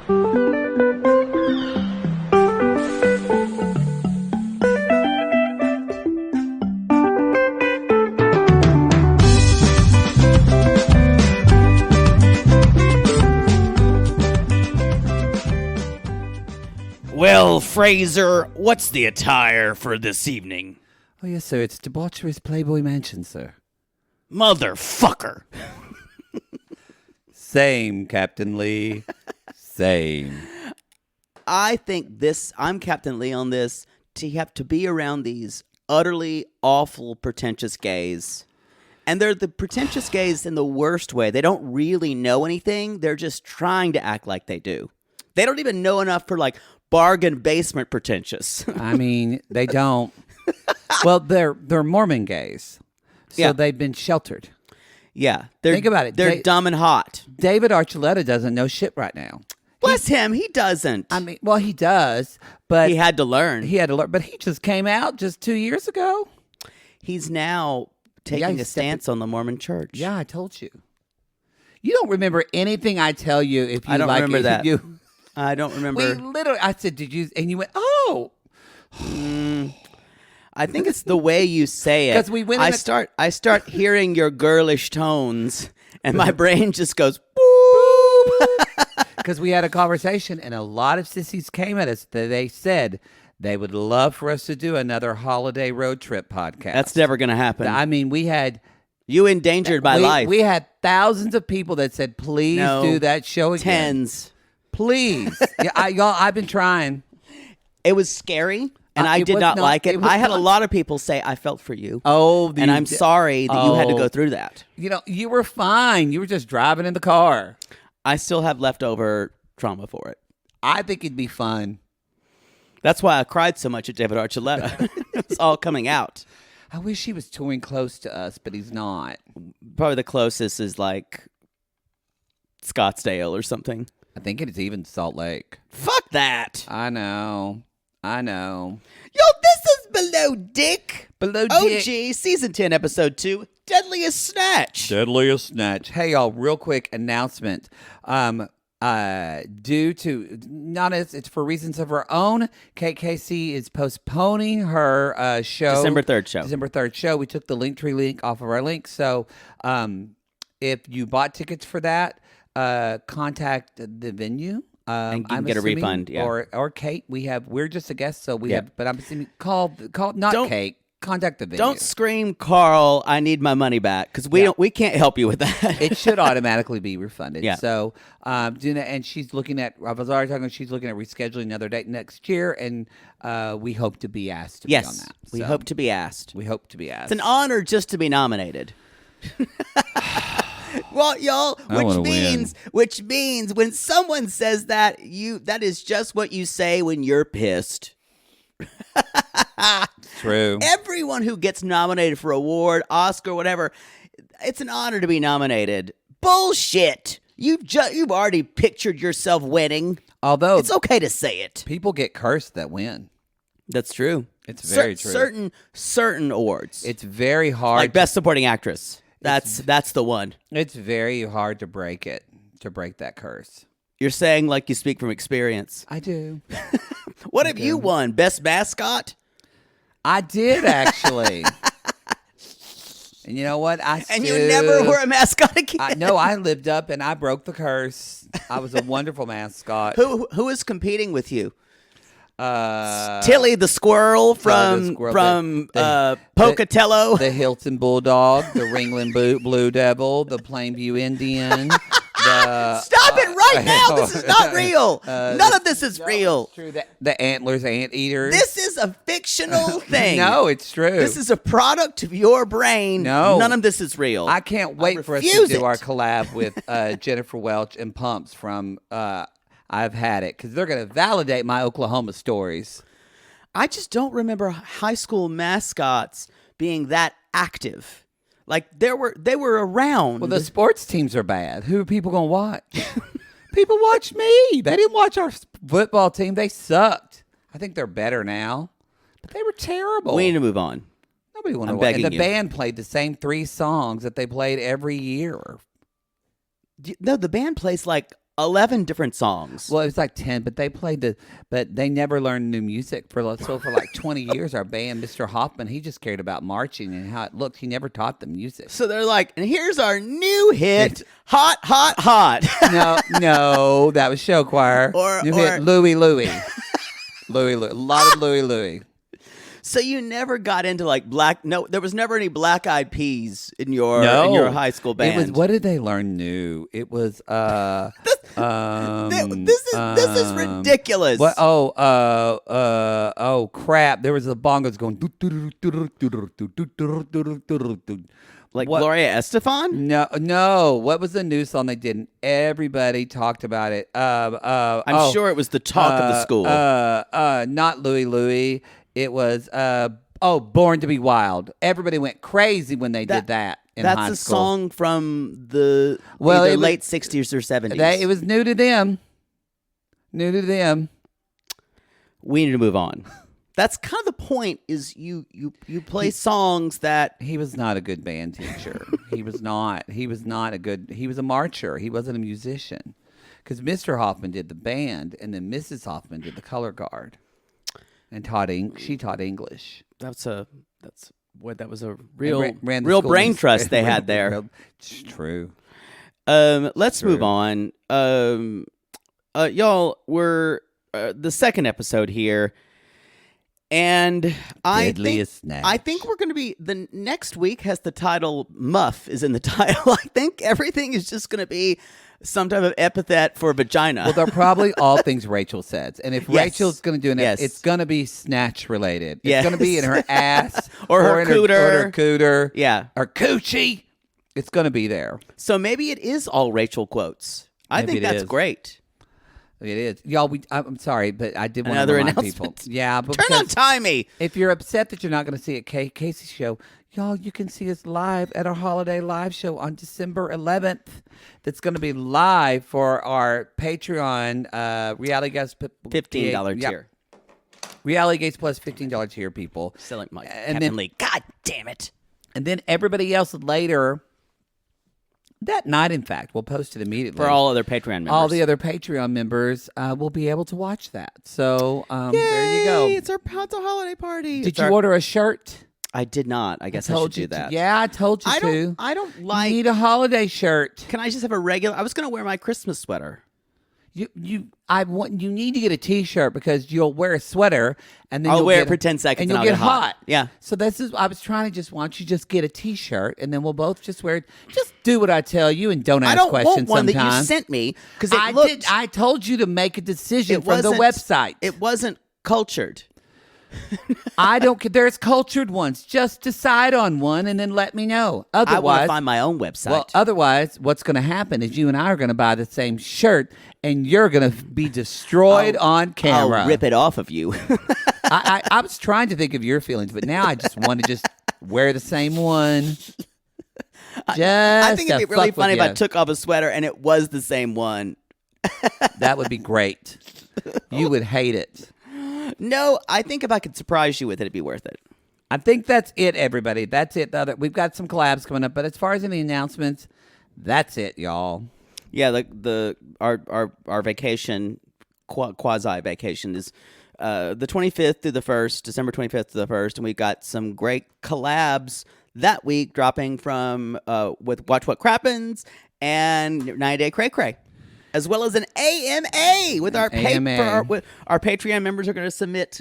Well, Fraser, what's the attire for this evening? Oh, yes, sir. It's debaucherous Playboy Mansion, sir. Motherfucker. Same, Captain Lee. Same. I think I'm Captain Lee on this, to have to be around these utterly awful, pretentious gays. And they're the pretentious gays in the worst way. They don't really know anything. They're just trying to act like they do. They don't even know enough for, like, bargain basement pretentious. I mean, they don't. Well, they're Mormon gays, so they've been sheltered. Yeah. Think about it. They're dumb and hot. David Archuleta doesn't know shit right now. Bless him. He doesn't. I mean, well, he does, but he had to learn. But he just came out just 2 years ago. He's now taking a stance on the Mormon church. Yeah, I told you. You don't remember anything I tell you if you I don't like remember it. that. I don't remember. I said, did you? And you went, oh. I think it's the way you say it. Because we went. I start hearing your girlish tones, and my brain just goes boop. Because we had a conversation, and a lot of sissies came at us. They said they would love for us to do another holiday road trip podcast. That's never going to happen. I mean, we had. You endangered my life. We had thousands of people that said, please do that show again. Tens. Please. Y'all, I've been trying. It was scary, and I did not like it. I had a lot of people say, I felt for you. And I'm sorry that you had to go through that. You know, you were fine. You were just driving in the car. I still have leftover trauma for it. I think it'd be fun. That's why I cried so much at David Archuleta. It's all coming out. I wish he was touring close to us, but he's not. Probably the closest is like Scottsdale or something. I think it's even Salt Lake. Fuck that. I know. Yo, this is Below Dick. Below Dick. Dick. Season 10, Episode 2, Deadliest Snatch. Deadliest Snatch. Hey, y'all, real quick announcement. Due to, it's for reasons of her own, KKC is postponing her show. December 3rd show. We took the Linktree link off of our link. So if you bought tickets for that, contact the venue. And you can get a refund, or Kate. We're just a guest, so we have. But I'm assuming call Kate. Contact the venue. Don't scream, Carl. I need my money back because we can't help you with that. It should automatically be refunded. Yeah. So do that, and she's looking at. I was already talking. She's looking at rescheduling another date next year, and we hope to be asked to be on that. We hope to be asked. We hope to be asked. It's an honor just to be nominated. Well, y'all, which means when someone says that is just what you say when you're pissed. True. Everyone who gets nominated for award, Oscar, whatever, it's an honor to be nominated. Bullshit. You've already pictured yourself winning. Although it's okay to say it. People get cursed that win. That's true. It's very true. Certain awards. It's very hard. Like Best Supporting Actress. That's the one. It's very hard to break that curse. You're saying like you speak from experience. I do. What have you won? Best Mascot? I did, actually. And you know what? You never were a mascot again. No, I lived up and I broke the curse. I was a wonderful mascot. Who is competing with you? Tilly the squirrel from Pocatello, the Hilton Bulldog, the Ringling Blue Devil, the Plainview Indian. Stop it right now! This is not real. None of this is real. True. The Antlers Anteaters. This is a fictional thing. No, it's true. This is a product of your brain. No, none of this is real. I can't wait for us to do our collab with Jennifer Welch and Pumps from I've Had It, because they're going to validate my Oklahoma stories. I just don't remember high school mascots being that active. Like they were around. Well, the sports teams are bad. Who are people going to watch? People watch me. They didn't watch our football team. They sucked. I think they're better now, but they were terrible. We need to move on. Nobody wanted to watch. And the band played the same 3 songs that they played every year. No, the band plays like 11 different songs. Well, it was like 10, but they never learned new music for like 20 years. Our band, Mr. Hoffman, he just cared about marching and how it looked. He never taught them music. So they're like, and here's our new hit, Hot, Hot, Hot. No, that was show choir. New hit, Louie, Louie. Louie, Louie. A lot of Louie, Louie. So you never got into like there was never any Black Eyed Peas in your high school band. It was, what did they learn new? It was this is ridiculous. What? Oh crap! There was the bongos going. Like Gloria Estefan? No. What was the new song they did? And everybody talked about it. I'm sure it was the talk of the school. Not Louie Louie. It was Born to Be Wild. Everybody went crazy when they did that in high school. That's a song from the late 60s or 70s. It was new to them. We need to move on. That's kind of the point. Is you play songs that he was not a good band teacher. He was not. He was not a good. He was a marcher. He wasn't a musician. Because Mr. Hoffman did the band, and then Mrs. Hoffman did the color guard. And she taught English. That was a real brain trust they had there. It's true. Let's move on. Y'all, we're the second episode here, and I think we're going to be the next week has the title Muff is in the title. I think everything is just going to be some type of epithet for vagina. Well, they're probably all things Rachel says. And if Rachel's going to do it's going to be Snatch related. It's going to be in her ass or her cooter. Or her cooter. Yeah. Or coochie. It's going to be there. So maybe it is all Rachel quotes. I think that's great. It is. Y'all, I'm sorry, but I did want to remind people. Yeah, but turn on Timey. If you're upset that you're not going to see a Casey show, y'all, you can see us live at our holiday live show on December 11th. That's going to be live for our Patreon Reality Guys $15 tier. Reality Gates plus $15 tier, people. Selling my Captain Lee. God damn it. And then everybody else later that night, in fact, we'll post it immediately. For all other Patreon members. All the other Patreon members will be able to watch that. So there you go. It's our holiday party. Did you order a shirt? I did not. I guess I should do that. Yeah, I told you to. I don't like. You need a holiday shirt. Can I just have a regular? I was going to wear my Christmas sweater. You need to get a T-shirt because you'll wear a sweater and then I'll wear it for 10 seconds and you'll get hot. Yeah. So I was trying to want you just get a T-shirt and then we'll both just wear it. Just do what I tell you and don't ask questions. I don't want one sometimes. that you sent me because I told you to make a decision from the website. It wasn't cultured. I don't care. There's cultured ones. Just decide on one and then let me know. Otherwise, I want to find my own website. Well, otherwise, what's going to happen is you and I are going to buy the same shirt and you're going to be destroyed on camera. I'll rip it off of you. I was trying to think of your feelings, but now I just want to just wear the same one. I think it'd be really funny if I took off a sweater and it was the same one. That would be great. You would hate it. No, I think if I could surprise you with it, it'd be worth it. I think that's it, everybody. That's it. We've got some collabs coming up, but as far as any announcements, that's it, y'all. Yeah, our vacation, quasi vacation, is the 25th through the 1st, December 25th to the 1st, and we got some great collabs that week dropping from with Watch What Crappens and 90 Day Cray Cray. As well as an AMA with our Patreon members are going to submit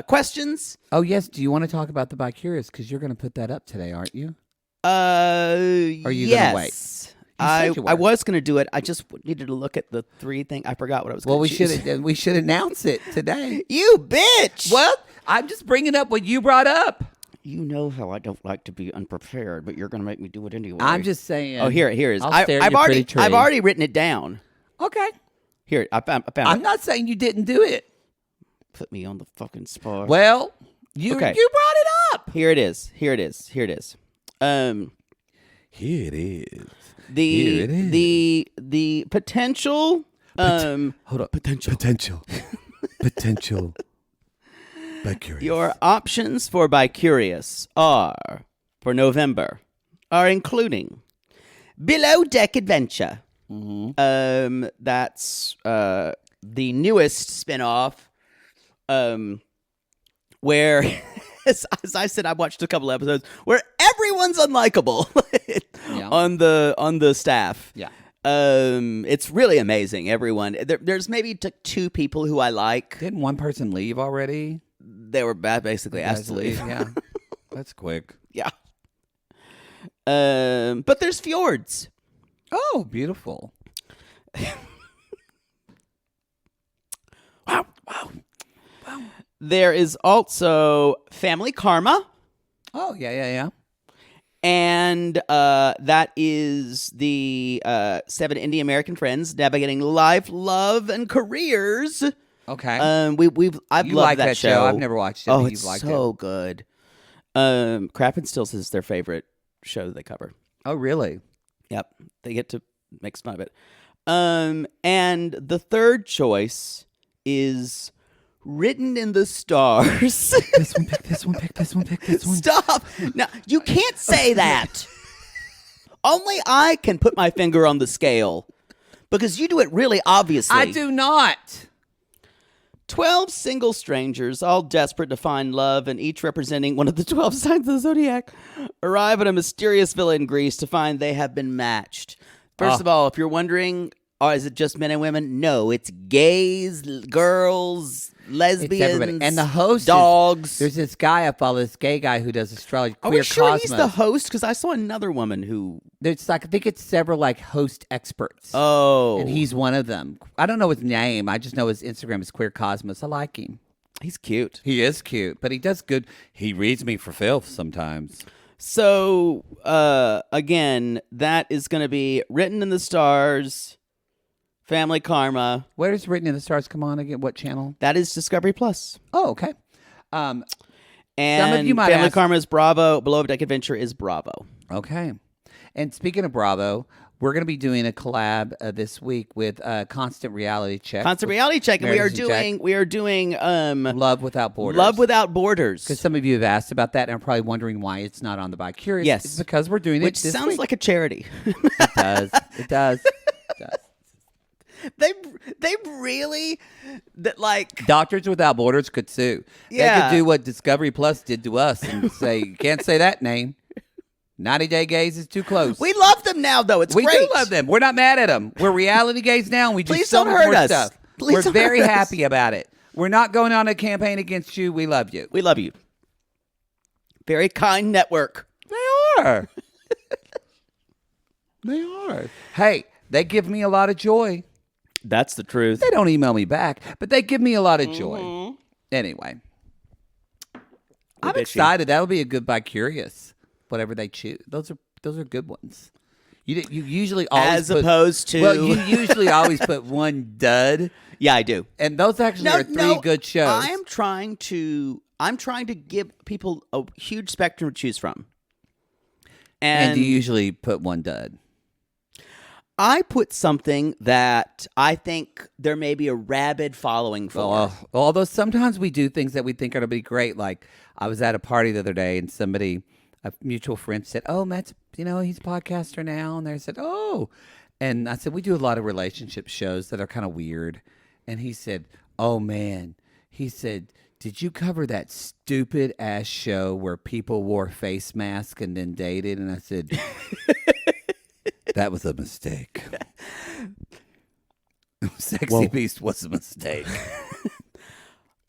questions. Oh yes, do you want to talk about the Bicurious? Because you're going to put that up today, aren't you? Are you going to wait? I was going to do it. I just needed to look at the 3 thing. I forgot what I was going to choose. Well, we should announce it today. You bitch! Well, I'm just bringing up what you brought up. You know how I don't like to be unprepared, but you're going to make me do it anyway. I'm just saying. Oh, here it is. I've already written it down. Okay. Here, I found it. I'm not saying you didn't do it. Put me on the fucking spot. Well, you brought it up. Here it is. Here it is. The potential. Hold up. Potential. Bicurious. Your options for Bicurious for November are including Below Deck Adventure, That's the newest spinoff, where, as I said, I watched a couple episodes where everyone's unlikable on the staff. Yeah. It's really amazing. Everyone. There's maybe two people who I like. Didn't one person leave already? They were basically asked to leave. Yeah. That's quick. Yeah. But there's fjords. Oh, beautiful. Wow. There is also Family Karma. Oh, yeah. And that is the 7 Indian American friends navigating life, love, and careers. Okay. I've You loved like that show. I've never watched it. Oh, but it's you've liked so it. good. Crap and Stills is their favorite show that they cover. Oh, really? Yep, they get to make fun of it. And the third choice is Written in the Stars. This one, pick this one, pick this one, pick this one. Stop! Now you can't say that. Only I can put my finger on the scale because you do it really obviously. I do not. 12 single strangers, all desperate to find love and each representing one of the 12 signs of the zodiac, arrive at a mysterious villa in Greece to find they have been matched. First of all, if you're wondering, is it just men and women? No, it's gays, girls, lesbians, everybody. And the host dogs. There's this guy I follow, this gay guy who does astrology. Are Queer we sure Cosmos. he's the host? Because I saw another woman who... There's I think it's several host experts. Oh. And he's one of them. I don't know his name. I just know his Instagram is Queer Cosmos. I like him. He's cute. He is cute, but he does good. He reads me for filth sometimes. So, again, that is going to be Written in the Stars, Family Karma. Where does Written in the Stars come on again? What channel? That is Discovery Plus. Oh, okay. And some of you might Family ask, Karma is Bravo. Below Deck Adventure is Bravo. Okay. And speaking of Bravo, we're going to be doing a collab this week with Constant Reality Check. Constant Reality Check, and Meredith and we are doing Love Without Borders. Love Without Borders. Because some of you have asked about that and are probably wondering why it's not on the Bicurious. Yes. It's because we're doing Which it this sounds week. like a charity. It does. It does. It does. They really Doctors Without Borders could sue. Yeah. They could do what Discovery Plus did to us and say, you can't say that name. 90 Day Gays is too close. We love them now, though. It's we great. do love them. We're not mad at them. We're reality gays now, and we do Please so don't much hurt more us. stuff. Please We're don't very hurt us. happy about it. We're not going on a campaign against you. We love you. We love you. Very kind network. They are. They are. Hey, they give me a lot of joy. That's the truth. They don't email me back, but they give me a lot of joy. Anyway, I'm excited. That'll be a good Bicurious. Whatever they choose, those are good ones. You usually always opposed to you usually always put one dud. Yeah, I do. And those actually are three good shows. I'm trying to give people a huge spectrum to choose from. And you usually put one dud. I put something that I think there may be a rabid following for. Although sometimes we do things that we think are going to be great. Like I was at a party the other day and a mutual friend said, "Oh, Matt's, he's a podcaster now." And they said, "Oh." And I said, "We do a lot of relationship shows that are kind of weird." And he said, "Oh, man." He said, "Did you cover that stupid ass show where people wore face masks and then dated?" And I said, "That was a mistake. Sexy Beast was a mistake."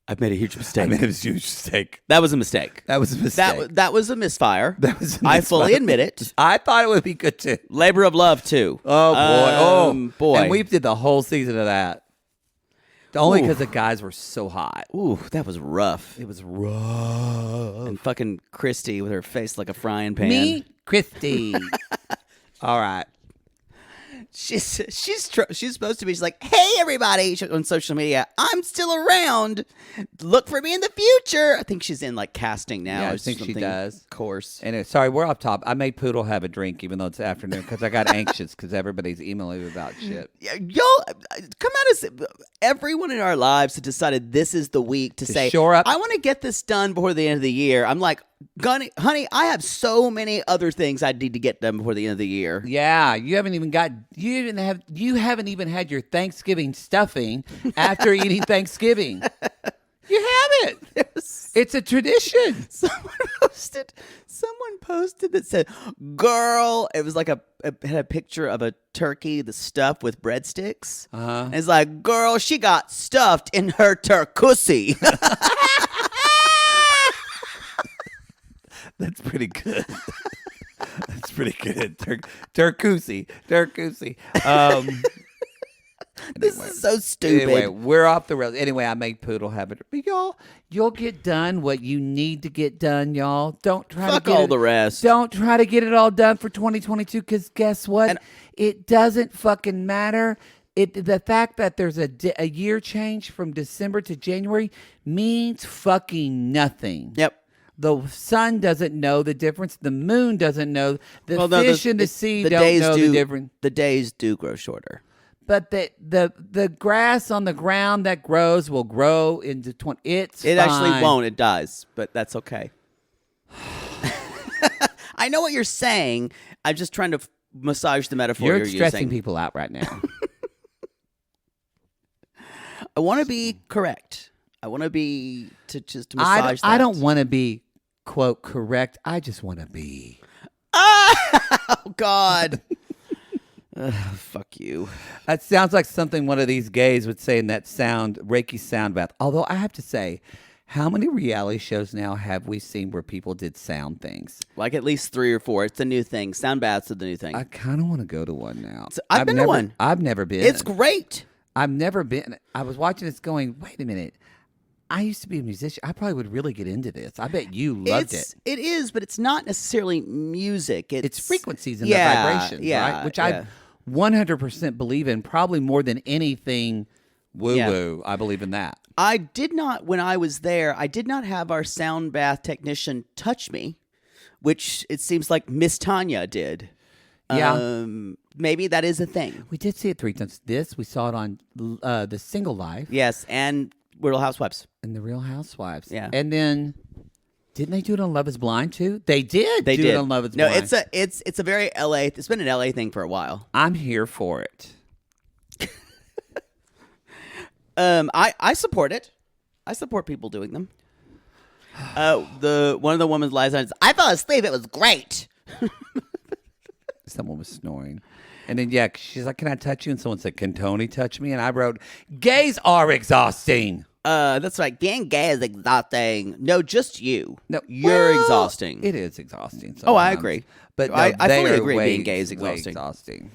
I've made a huge mistake. I made a huge mistake. That was a mistake. That was a mistake. That was a misfire. That was a misfire. I fully admit it. I thought it would be good too. Labor of Love too. Oh boy! Boy! And we did the whole season of that. Only because the guys were so hot. Ooh, that was rough. It was rough. And fucking Christy with her face like a frying pan. Me, Christy. All right. She's supposed to be. She's like, "Hey, everybody!" On social media, I'm still around. Look for me in the future. I think she's in casting now. Yeah, or I think she something does. Course. Anyway, sorry, we're off top. I made Poodle have a drink even though it's afternoon because I got anxious because everybody's emailing me about shit. Y'all, come at us. Everyone in our lives has decided this is the week to say, shore up. I want to get this done before the end of the year. I'm like, honey, I have so many other things I need to get done before the end of the year. Yeah, you haven't even had your Thanksgiving stuffing after eating Thanksgiving. You haven't. It's a tradition. Someone posted that said, "Girl," it was like it had a picture of a turkey, the stuffed with breadsticks. And it's like, "Girl, she got stuffed in her turkussy." That's pretty good. That's pretty good. Turkussy. This is so stupid. Anyway, we're off the rails. Anyway, I made Poodle have it. But y'all, you'll get done what you need to get done, y'all. Don't try Fuck to get all the rest. Don't try to get it all done for 2022 because guess what? It doesn't fucking matter. The fact that there's a year change from December to January means fucking nothing. Yep. The sun doesn't know the difference. The moon doesn't know. The fish in the sea don't know the difference. The days do grow shorter. But the grass on the ground that grows will grow into 20. It actually won't. It dies, but that's okay. I know what you're saying. I'm just trying to massage the metaphor you're stressing using. people out right now. I want to be correct. I want to be to massage that. I don't want to be, quote, correct. I just want to be. Oh, God. Fuck you. That sounds like something one of these gays would say in that Reiki sound bath. Although I have to say, how many reality shows now have we seen where people did sound things? Like at least 3 or 4. It's a new thing. Sound baths are the new thing. I kind of want to go to one now. I've been to one. I've never been. It's great. I've never been. I was watching this going, wait a minute. I used to be a musician. I probably would really get into this. I bet you loved it. It is, but it's not necessarily music. It's frequencies and the vibrations, right? Which I 100% believe in, probably more than anything woo-woo. I believe in that. I did not, when I was there, I did not have our sound bath technician touch me, which it seems like Miss Tanya did. Yeah. Maybe that is a thing. We did see it 3 times. We saw it on The Single Life. Yes, and Real Housewives. And The Real Housewives. Yeah. And then, didn't they do it on Love is Blind too? They did do it on Love is Blind. No, it's a very LA, it's been an LA thing for a while. I'm here for it. I support it. I support people doing them. One of the women's lies on, I fell asleep, it was great. Someone was snoring. And then, she's like, can I touch you? And someone said, can Tony touch me? And I wrote, gays are exhausting. That's right. Being gay is exhausting. No, just you. No, you're exhausting. It is exhausting. Oh, I agree. But no, I fully agree. Way, being gay is exhausting. Exhausting.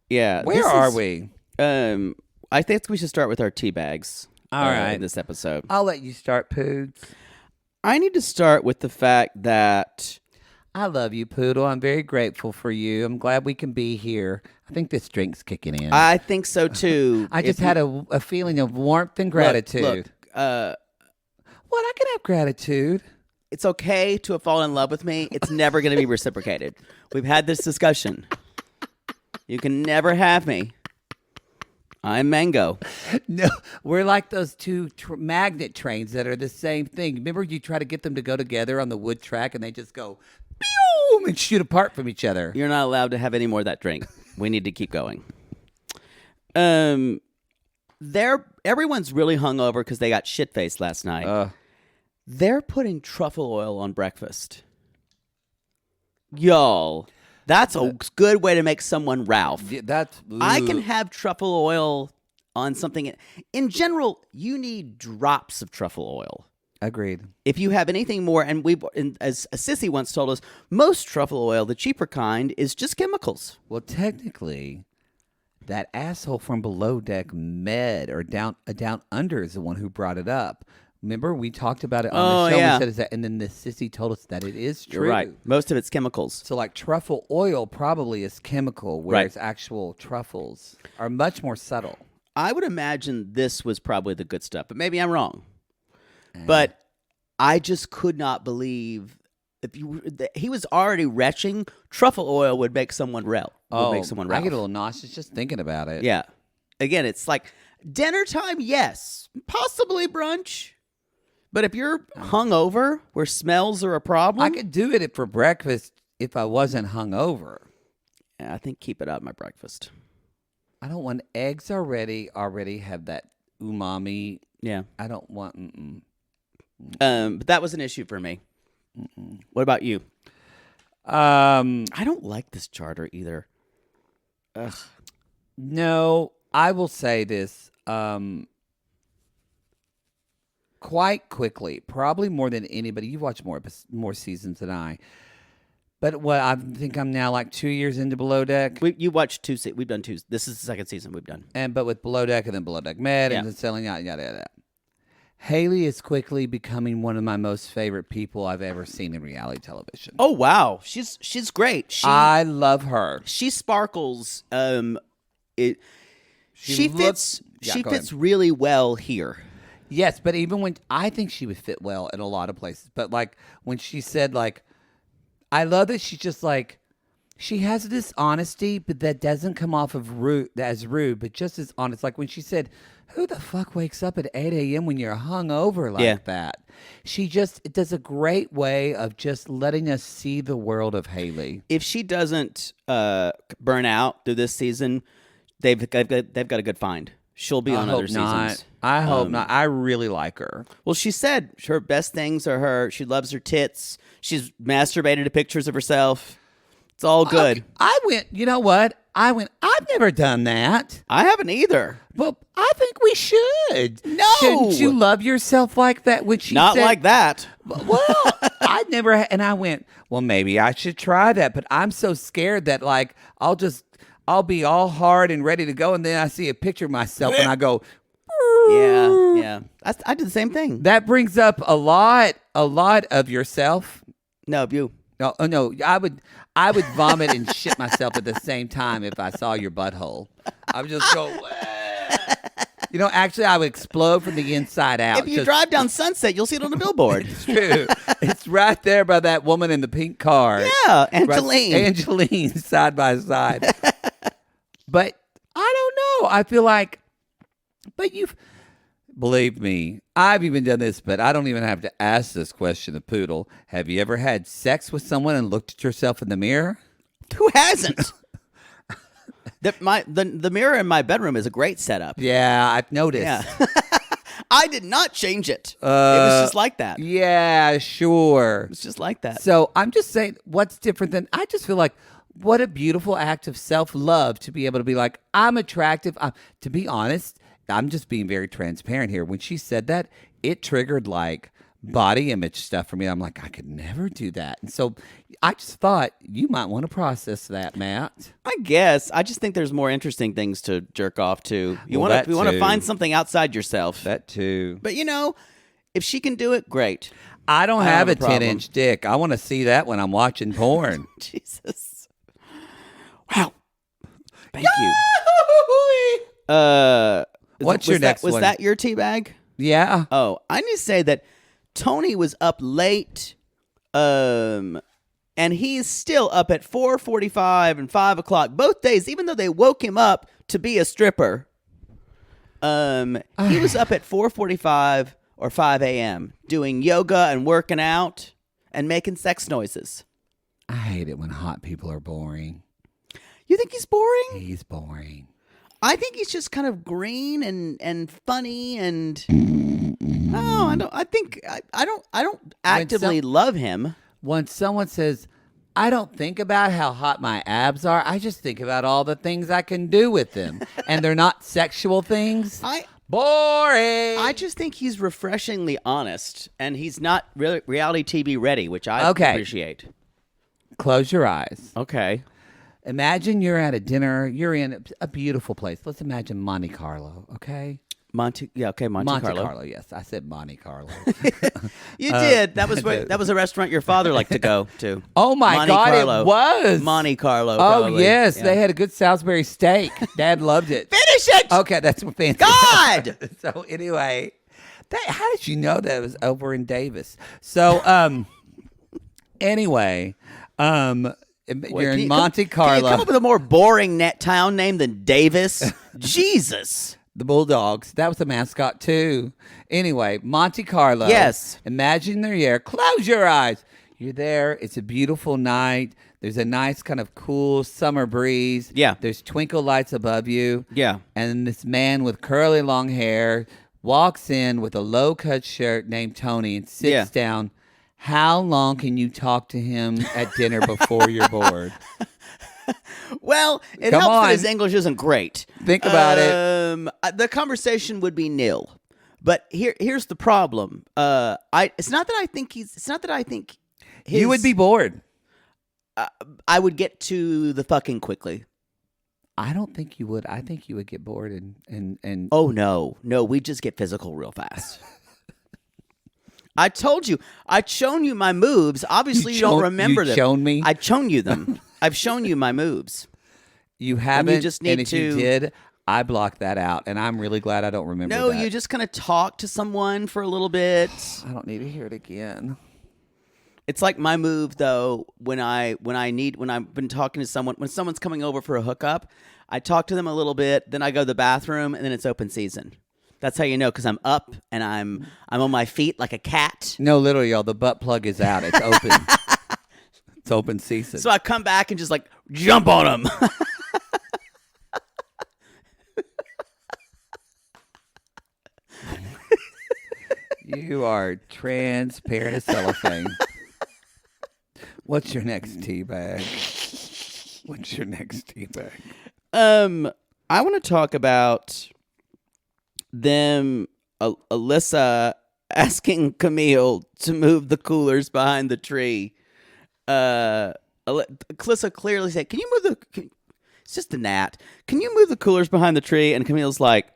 Yeah. Where are we? I think we should start with our tea bags. All right. In this episode, I'll let you start, Poods. I need to start with the fact that I love you, Poodle. I'm very grateful for you. I'm glad we can be here. I think this drink's kicking in. I think so too. I just had a feeling of warmth and gratitude. Look, what? I can have gratitude. It's okay to have fallen in love with me. It's never going to be reciprocated. We've had this discussion. You can never have me. I'm Mango. No, we're like those two magnet trains that are the same thing. Remember you try to get them to go together on the wood track and they just go pew and shoot apart from each other. You're not allowed to have any more of that drink. We need to keep going. Everyone's really hungover because they got shit-faced last night. They're putting truffle oil on breakfast. Y'all, that's a good way to make someone Ralph. I can have truffle oil on something. In general, you need drops of truffle oil. Agreed. If you have anything more, and as a sissy once told us, most truffle oil, the cheaper kind, is just chemicals. Well, technically, that asshole from Below Deck Med or Down Under is the one who brought it up. Remember, we talked about it on the show. Yeah. We said and then the sissy told us that it is true. You're right. Most of it's chemicals. So, like truffle oil probably is chemical, whereas actual truffles are much more subtle. I would imagine this was probably the good stuff, but maybe I'm wrong. But I just could not believe he was already retching. Truffle oil would make someone Ralph. I get a little nauseous just thinking about it. Yeah. Again, it's like dinner time, yes. Possibly brunch. But if you're hungover, where smells are a problem, I could do it for breakfast if I wasn't hungover. yeah, I think keep it out of my breakfast. I don't want eggs already have that umami. Yeah. I don't want. But that was an issue for me. What about you? I don't like this charter either. Ugh. No, I will say this. Quite quickly, probably more than anybody. You've watched more seasons than I. But I think I'm now like 2 years into Below Deck. You watched two. We've done two. This is the second season we've done. But with Below Deck and then Below Deck Med Yeah. and then selling out, yada, yada. Haley is quickly becoming one of my most favorite people I've ever seen in reality television. Oh wow, she's great. I love her. She sparkles. She looks- fits go ahead. really well here. Yes, but even when I think she would fit well in a lot of places. But like when she said like, I love that she's just like, she has this honesty, but that doesn't come off of rude, but just as honest. Like when she said, who the fuck wakes up at 8 a.m. when you're hungover like that? She just does a great way of just letting us see the world of Haley. If she doesn't burn out through this season, they've got a good find. She'll be on other seasons. I hope not. I really like her. Well, she said her best things are she loves her tits. She's masturbated to pictures of herself. It's all good. I went, you know what? I've never done that. I haven't either. Well, I think we should. No. Shouldn't you love yourself like that? When she Not said, like that. Well, I'd never, and I went, well, maybe I should try that. But I'm so scared that like, I'll be all hard and ready to go. And then I see a picture of myself and I go, Yeah. I did the same thing. that brings up a lot of yourself. No, you. No, I would vomit and shit myself at the same time if I saw your butthole. I would just go, actually I would explode from the inside out. If you drive down Sunset, you'll see it on the billboard. It's true. It's right there by that woman in the pink car. Yeah, Angeline. Angeline, side by side. But I don't know. I feel like, believe me, I've even done this, but I don't even have to ask this question of Poodle. Have you ever had sex with someone and looked at yourself in the mirror? Who hasn't? The mirror in my bedroom is a great setup. Yeah, I've noticed. Yeah. I did not change it. It was just like that. Yeah, sure. It's just like that. So I'm just saying, what's different than, I just feel like, what a beautiful act of self-love to be able to be like, I'm attractive. To be honest, I'm just being very transparent here. When she said that, it triggered like body image stuff for me. I'm like, I could never do that. And so I just thought you might want to process that, Matt. I guess. I just think there's more interesting things to jerk off to. You Well, want that to too. find something outside yourself. That too. But if she can do it, great. I don't have a problem. 10-inch dick. I want to see that when I'm watching porn. Jesus. Wow. Thank you. What's your next Was one? that your tea bag? Yeah. Oh, I need to say that Tony was up late, and he's still up at 4:45 and 5 o'clock both days, even though they woke him up to be a stripper. He was up at 4:45 or 5 a.m. doing yoga and working out and making sex noises. I hate it when hot people are boring. You think he's boring? He's boring. I think he's just kind of green and funny and no, I don't. I don't actively love him. When someone says, I don't think about how hot my abs are, I just think about all the things I can do with them. And they're not sexual things. Boring. I just think he's refreshingly honest, and he's not really reality TV ready, which I appreciate. Close your eyes. Okay. Imagine you're at a dinner. You're in a beautiful place. Let's imagine Monte Carlo, okay? Monte Carlo. Yes. I said Monte Carlo. You did. That was a restaurant your father liked to go to. Oh, my Monte God, Carlo. it was. Monte Carlo, Oh, probably. yes. Yeah. They had a good Salisbury steak. Dad loved it. Finish it! Okay, that's what fancy. God! So anyway, how did you know that it was over in Davis? So anyway, you're in Monte Carlo. Can you come up with a more boring town name than Davis? Jesus. The Bulldogs. That was a mascot too. Anyway, Monte Carlo. Yes. Imagine they're here. Close your eyes. You're there. It's a beautiful night. There's a nice kind of cool summer breeze. Yeah. There's twinkle lights above you. Yeah. And this man with curly long hair walks in with a low-cut shirt named Tony and sits down. How long can you talk to him at dinner before you're bored? Well, it Come helps on. that his English isn't great. Think about it. The conversation would be nil. But here's the problem. It's not that I think You would be bored. I would get to the fucking quickly. I don't think you would. I think you would get bored and Oh no, we just get physical real fast. I told you, I'd shown you my moves. Obviously, you don't remember them. You shown me. I'd shown you them. I've shown you my moves. You haven't. You just need and if you did, I blocked that out, and I'm really glad I don't remember. No, that. you just kind of talk to someone for a little bit. I don't need to hear it again. It's like my move though. When I've been talking to someone, when someone's coming over for a hookup, I talk to them a little bit, then I go to the bathroom, and then it's open season. That's how you know, because I'm up and I'm on my feet like a cat. No, literally, y'all. The butt plug is out. It's open. It's open season. So I come back and just like jump on them. You are transparent as cellophane. What's your next tea bag? What's your next tea bag? I want to talk about them, Alissa asking Camille to move the coolers behind the tree. Alissa clearly said, "Can you move the?" It's just a gnat. Can you move the coolers behind the tree? And Camille's like,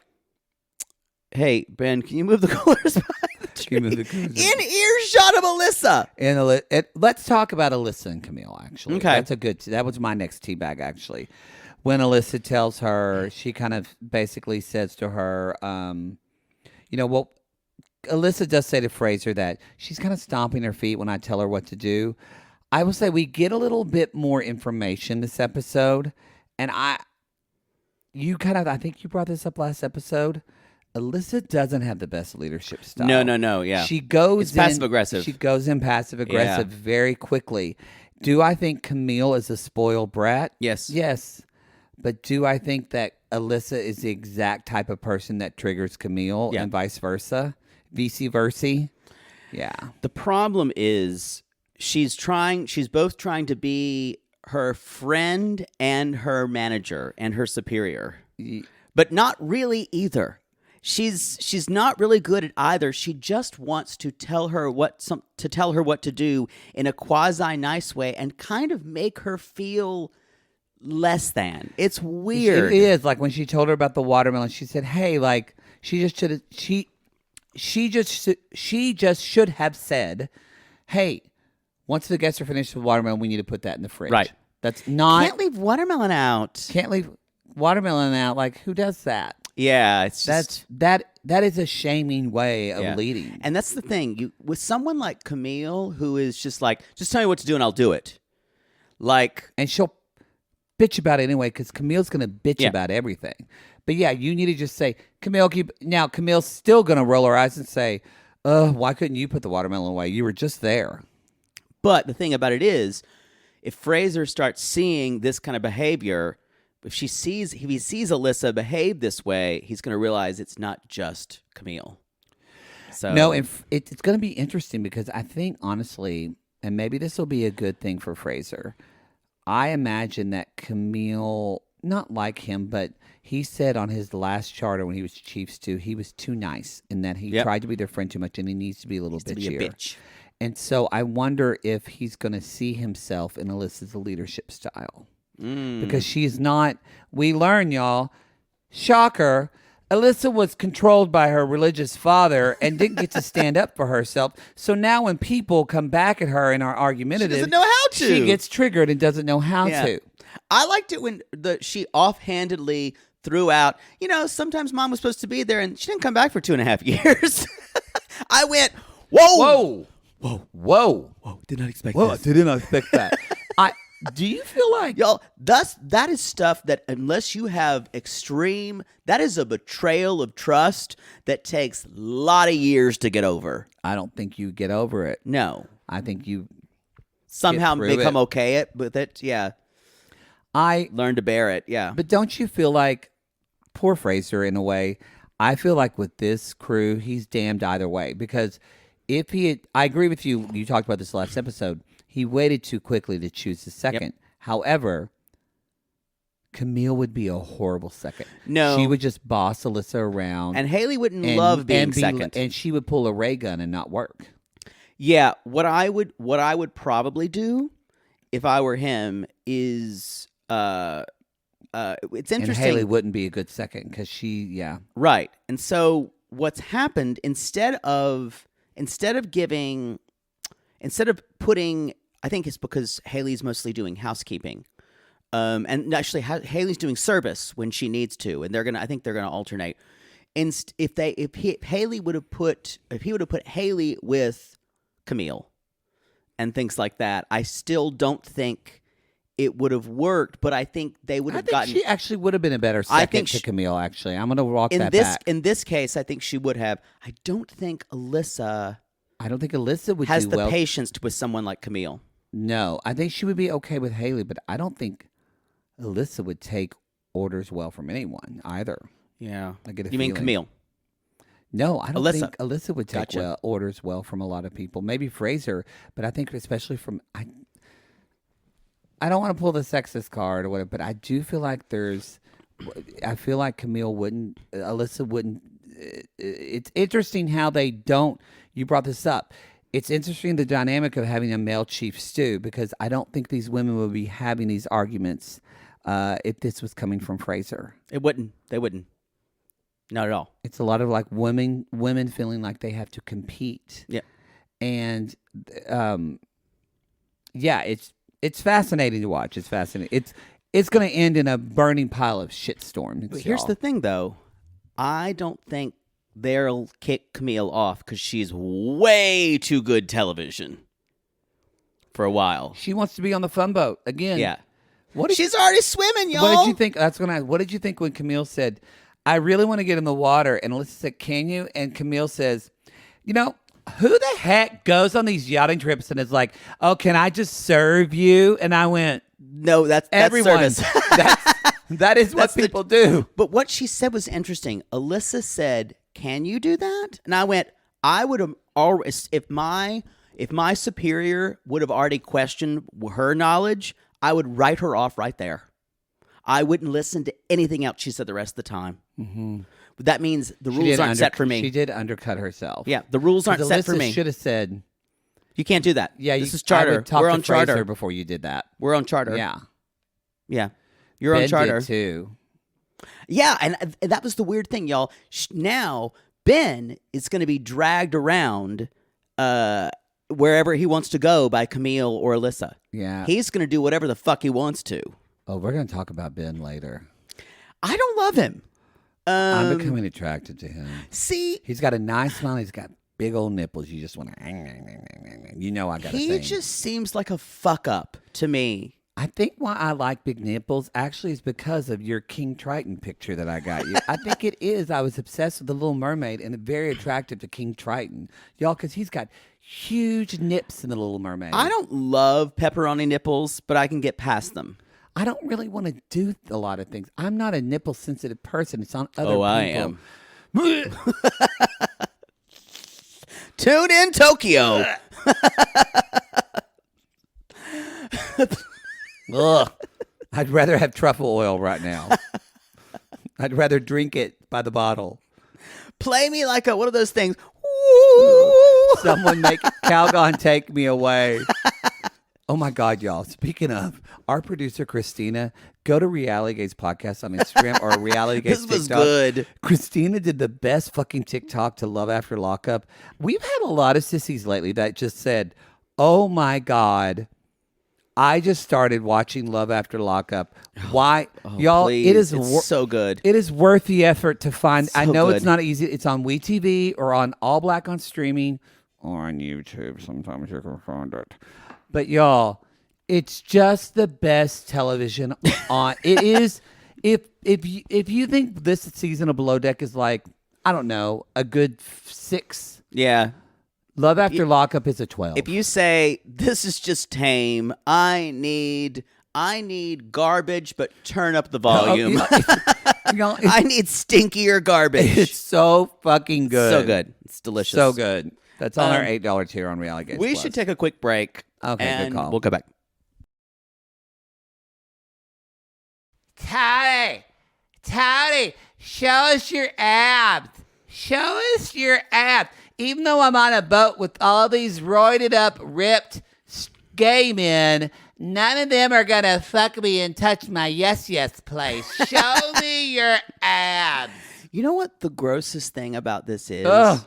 "Hey Ben, can you move the coolers behind the tree?" Can you move the coolers? In earshot of Alissa. And let's talk about Alissa and Camille. Actually, Okay, that was my next tea bag. Actually, when Alissa tells her, she kind of basically says to her, well, Alissa does say to Fraser that she's kind of stomping her feet when I tell her what to do. I will say we get a little bit more information this episode, and I think you brought this up last episode. Alissa doesn't have the best leadership style. No, yeah. She goes passive aggressive. She goes in passive aggressive very quickly. Do I think Camille is a spoiled brat? Yes. Yes. But do I think that Alissa is the exact type of person that triggers Camille and vice versa? Vice versa? Yeah. The problem is she's both trying to be her friend and her manager and her superior. But not really either. She's not really good at either. She just wants to tell her what to do in a quasi nice way and kind of make her feel less than. It's weird. It is. Like when she told her about the watermelon, she said, "Hey, like she just should have said, hey, once the guests are finished with watermelon, we need to put that in the fridge." Right. That's not. Can't leave watermelon out. Can't leave watermelon out. Like who does that? Yeah, it's just that is a shaming way of leading. And that's the thing. With someone like Camille, who is just like, just tell me what to do and I'll do it. Like, and she'll bitch about it anyway because Camille's going to bitch about everything. But yeah, you need to just say, Camille, now Camille's still going to roll her eyes and say, why couldn't you put the watermelon away? You were just there. But the thing about it is, if Fraser starts seeing this kind of behavior, if he sees Alissa behave this way, he's going to realize it's not just Camille. So no, it's going to be interesting because I think honestly, and maybe this will be a good thing for Fraser. I imagine that Camille, not like him, but he said on his last charter when he was Chiefs too, he was too nice and that he tried to be their friend too much and he needs to be a little bitchier. Be a bitch. And so I wonder if he's going to see himself in Alyssa's leadership style. Because she's not, we learn, y'all, shocker, Alissa was controlled by her religious father and didn't get to stand up for herself. So now when people come back at her and are argumentative, she doesn't know how to. She gets triggered and doesn't know how to. I liked it when she offhandedly threw out, sometimes mom was supposed to be there and she didn't come back for 2.5 years. I went, whoa. Whoa. Did not expect Whoa, this. I did not expect that. Do you feel like Y'all, that is stuff that unless you have extreme, that is a betrayal of trust that takes a lot of years to get over. I don't think you get over it. No. I think you Somehow through become it. okay with it. Yeah. Learn to bear it. Yeah. But don't you feel like poor Fraser in a way? I feel like with this crew, he's damned either way because if he had, I agree with you. You talked about this last episode. He waited too quickly to choose the second. Yep. However, Camille would be a horrible second. No. She would just boss Alissa around. And Haley wouldn't love being be- second. And she would pull a ray gun and not work. Yeah, what I would probably do if I were him is it's interesting. And Haley wouldn't be a good second because she, Right. And so what's happened instead of putting, I think it's because Haley's mostly doing housekeeping. And actually Haley's doing service when she needs to, and I think they're gonna alternate. If he would have put Haley with Camille and things like that, I still don't think it would have worked, but I think they would have gotten. She actually would have been a better second to Camille. Actually, I'm going to walk that back. In this case, I think she would have. I don't think Alissa. I don't think Alissa would has do the well. patience with someone like Camille. No, I think she would be okay with Haley, but I don't think Alissa would take orders well from anyone either. Yeah, I get a You mean feeling. Camille? No, I don't Alissa. think Alissa would take Gotcha. orders well from a lot of people. Maybe Fraser, but I think especially from I don't want to pull the sexist card or whatever, but I do feel like I feel like Alissa wouldn't. It's interesting how they don't. You brought this up. It's interesting the dynamic of having a male chief stew because I don't think these women would be having these arguments if this was coming from Fraser. It wouldn't. They wouldn't. Not at all. It's a lot of like women feeling like they have to compete. Yeah. And it's fascinating to watch. It's fascinating. It's going to end in a burning pile of shitstorm. But here's the thing, though. I don't think they'll kick Camille off because she's way too good television for a while. She wants to be on the fun boat again. Yeah. She's already swimming, y'all. What did you think? What did you think when Camille said, "I really want to get in the water"? And Alyssa said, "Can you?" And Camille says, "You know, who the heck goes on these yachting trips and is like, oh, can I just serve you?" And I went, No, that's everyone. service. That is what people do. But what she said was interesting. Alyssa said, "Can you do that?" And I went, "I would have always if my superior would have already questioned her knowledge, I would write her off right there. I wouldn't listen to anything else she said the rest of the time." Mm-hmm. But that means the rules aren't set for me. She did undercut herself. Yeah, the rules aren't set for me. Should have said, "You can't do that." "Yeah, this is charter. I would talk We're to on charter Fraser before you did that." We're on charter. Yeah, yeah. You're Ben on charter did too. Yeah, and that was the weird thing, y'all. Now Ben is going to be dragged around wherever he wants to go by Camille or Alyssa. Yeah, He's going to do whatever the fuck he wants to. Oh, we're going to talk about Ben later. I don't love him. I'm becoming attracted to him. See, He's got a nice smile. He's got big old nipples. You just want to, you know, I got to he just seems like a fuck up to me. I think why I like big nipples actually is because of your King Triton picture that I got you. I think it is. I was obsessed with the Little Mermaid and very attractive to King Triton. Y'all, because he's got huge nips in the Little Mermaid. I don't love pepperoni nipples, but I can get past them. I don't really want to do a lot of things. I'm not a nipple sensitive person. It's on other people. I am. Tune in Tokyo. Ugh. I'd rather have truffle oil right now. I'd rather drink it by the bottle. Play me like one of those things. Someone make Calgon take me away. Oh my God, y'all. Speaking of, our producer Christina, go to Reality Gaze Podcast on Instagram or Reality Gaze This was TikTok. good. Christina did the best fucking TikTok to Love After Lockup. We've had a lot of sissies lately that just said, oh my God, I just started watching Love After Lockup. Why? Y'all, Please. it is It's so good. It is worth the effort to find. So I know good. it's not easy. It's on WeTV or on All Black on streaming or on YouTube. Sometimes you can find it. But y'all, It's just the best television on. It is. If you think this season of Below Deck is like, I don't know, a good 6. Yeah. Love After Lockup is a 12. If you say this is just tame, I need garbage, but turn up the volume. I need stinkier garbage. It's so fucking good. So good. It's delicious. So good. That's on our $8 tier on Reality Games We Plus. should take a quick break. Okay, and good call. We'll come back. Tony, show us your abs. Show us your abs. Even though I'm on a boat with all these roided up, ripped gay men, none of them are going to fuck me and touch my yes place. Show me your abs. You know what the grossest thing about this is? Ugh.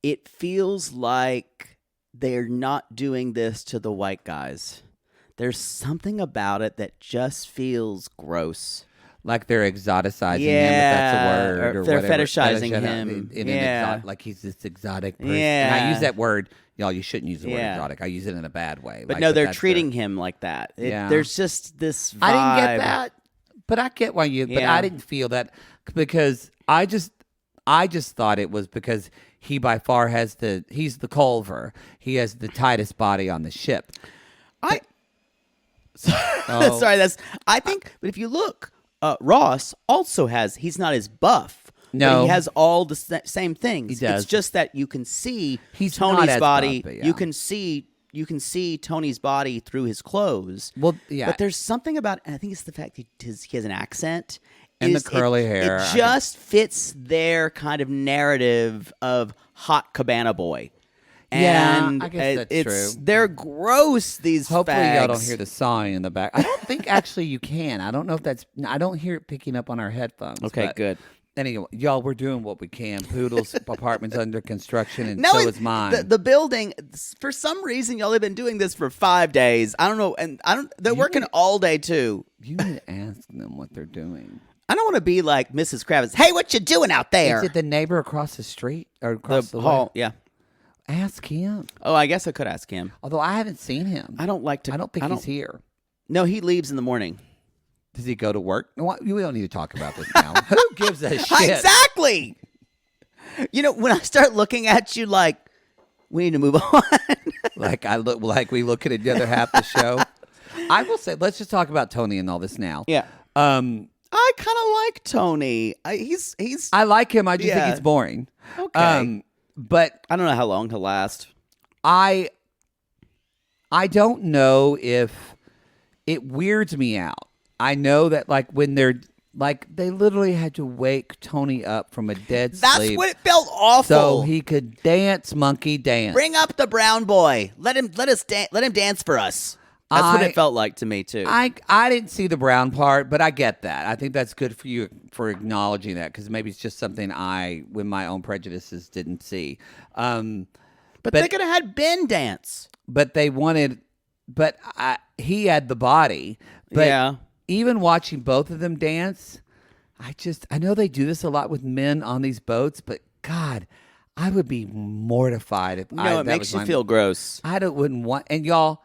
It feels like they're not doing this to the white guys. There's something about it that just feels gross. Like they're exoticizing him, if that's a word. Or they're whatever. fetishizing him. Like he's this exotic person. Yeah. And I use that word. Y'all, you shouldn't use the word exotic. I use it in a bad way. But no, they're treating him like that. There's just this vibe. I didn't get that, but I get why you. But I didn't feel that because I just thought it was because he by far he's the Culver. He has the tightest body on the ship. Sorry, I think. But if you look, Ross also he's not as buff. No. But he has all the same things. He does. It's just that you can see He's Tony's not as body. buff, but yeah. You can see Tony's body through his clothes. Well, yeah. But there's something about, and I think it's the fact that he has an accent. And the curly hair. It just fits their kind of narrative of hot cabana boy. And I guess that's true. They're gross, these Hopefully fags. y'all don't hear the sawing in the back. I don't think actually you can. I don't know if I don't hear it picking up on our headphones. Okay, good. Anyway, y'all, we're doing what we can. Poodle's apartment's under construction, and so is mine. The building, for some reason, y'all have been doing this for 5 days. I don't know, and they're working all day too. You need to ask them what they're doing. I don't want to be like Mrs. Kravitz. Hey, what you doing out there? Is it the neighbor across the street or across the hall? way? Yeah. Ask him. Oh, I guess I could ask him. Although I haven't seen him. I don't think he's here. No, he leaves in the morning. Does he go to work? No, we don't need to talk about this now. Who gives a shit? Exactly. You know, when I start looking at you like, we need to move on. Like we look at the other half of the show. I will say, let's just talk about Tony and all this now. Yeah. I kind of like Tony. I like him. I just think it's boring. Okay. But I don't know how long he'll last. I don't know if it weirds me out. I know that like when they're like they literally had to wake Tony up from a dead That's sleep. what it felt awful. So he could monkey dance. Bring up the brown boy. Let him dance for us. That's what it felt like to me too. I didn't see the brown part, but I get that. I think that's good for you for acknowledging that because maybe it's just something with my own prejudices, didn't see. But they could have had Ben dance. But they wanted. But he had the body. But yeah. Even watching both of them dance, I know they do this a lot with men on these boats, but God, I would be mortified if it makes you feel gross. wouldn't want. And y'all,